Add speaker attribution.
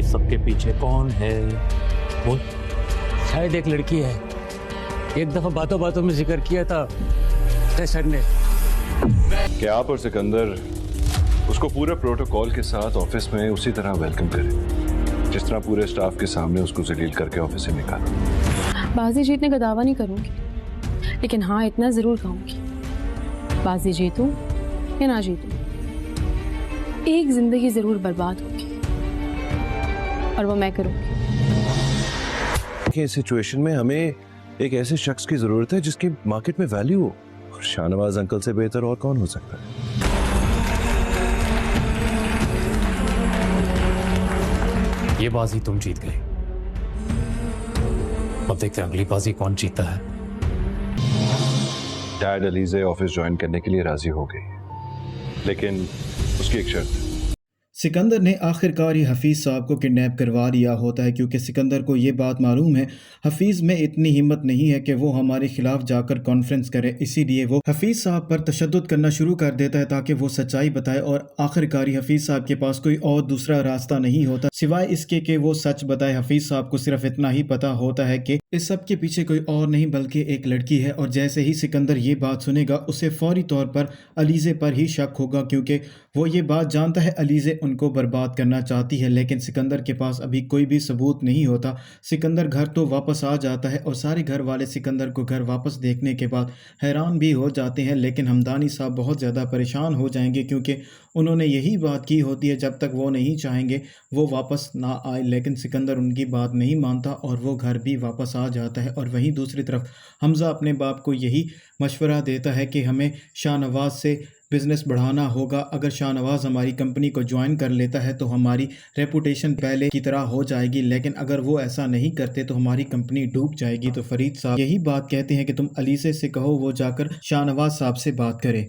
Speaker 1: इस सब के पीछे कौन है? बोल।
Speaker 2: शायद एक लड़की है, एक दफा बातों बातों में जिक्र किया था सर ने
Speaker 3: कि आप और सिकंदर उसको पूरे प्रोटोकॉल के साथ ऑफिस में उसी तरह वेलकम करें जिस तरह पूरे स्टाफ के सामने उसको जलील करके ऑफिस से निकाला।
Speaker 4: बाजी जीतने का दावा नहीं करूंगी, लेकिन हाँ इतना जरूर कहूंगी, बाजी जीतूं या ना जीतूं, एक जिंदगी जरूर बर्बाद होगी और वो मैं करूंगी।
Speaker 3: इस सिचुएशन में हमें एक ऐसे शख्स की जरूरत है जिसकी मार्केट में वैल्यू हो, और शाहनवाज अंकल से बेहतर और कौन हो सकता है?
Speaker 1: ये बाजी तुम जीत गए, अब देखते हैं अगली बाजी कौन जीतता है।
Speaker 3: डैड अलीज़े ऑफिस ज्वाइन करने के लिए राजी हो गई, लेकिन उसकी एक शर्त है।
Speaker 5: सिकंदर ने आखिरकार ही हफीज़ साहब को किडनैप करवा लिया होता है, क्योंकि सिकंदर को ये बात मालूम है हफीज़ में इतनी हिम्मत नहीं है कि वो हमारे खिलाफ जाकर कॉन्फ्रेंस करे। इसीलिए वो हफीज़ साहब पर तशद्दुद करना शुरू कर देता है ताकि वो सच्चाई बताए, और आखिरकार ही हफीज़ साहब के पास कोई और दूसरा रास्ता नहीं होता सिवाय इसके कि वो सच बताए। हफीज़ साहब को सिर्फ इतना ही पता होता है कि इस सब के पीछे कोई और नहीं बल्कि एक लड़की है, और जैसे ही सिकंदर ये बात सुनेगा उसे फौरी तौर पर अलीज़े पर ही शक होगा, क्योंकि वो ये बात जानता है अलीज़े उनको बर्बाद करना चाहती है। लेकिन सिकंदर के पास अभी कोई भी सबूत नहीं होता। सिकंदर घर तो वापस आ जाता है और सारे घर वाले सिकंदर को घर वापस देखने के बाद हैरान भी हो जाते हैं, लेकिन हमदानी साहब बहुत ज़्यादा परेशान हो जाएंगे, क्योंकि उन्होंने यही बात की होती है जब तक वो नहीं चाहेंगे वो वापस ना आए। लेकिन सिकंदर उनकी बात नहीं मानता और वो घर भी वापस आ जाता है। और वहीं दूसरी तरफ हमज़ा अपने बाप को यही मशवरा देता है कि हमें शाहनवाज से बिज़नेस बढ़ाना होगा। अगर शाहनवाज हमारी कंपनी को ज्वाइन कर लेता है तो हमारी रेपुटेशन पहले की तरह हो जाएगी, लेकिन अगर वो ऐसा नहीं करते तो हमारी कंपनी डूब जाएगी। तो फरीद साहब यही बात कहते हैं कि तुम अलीज़े से कहो वो जाकर शाहनवाज साहब से बात करे।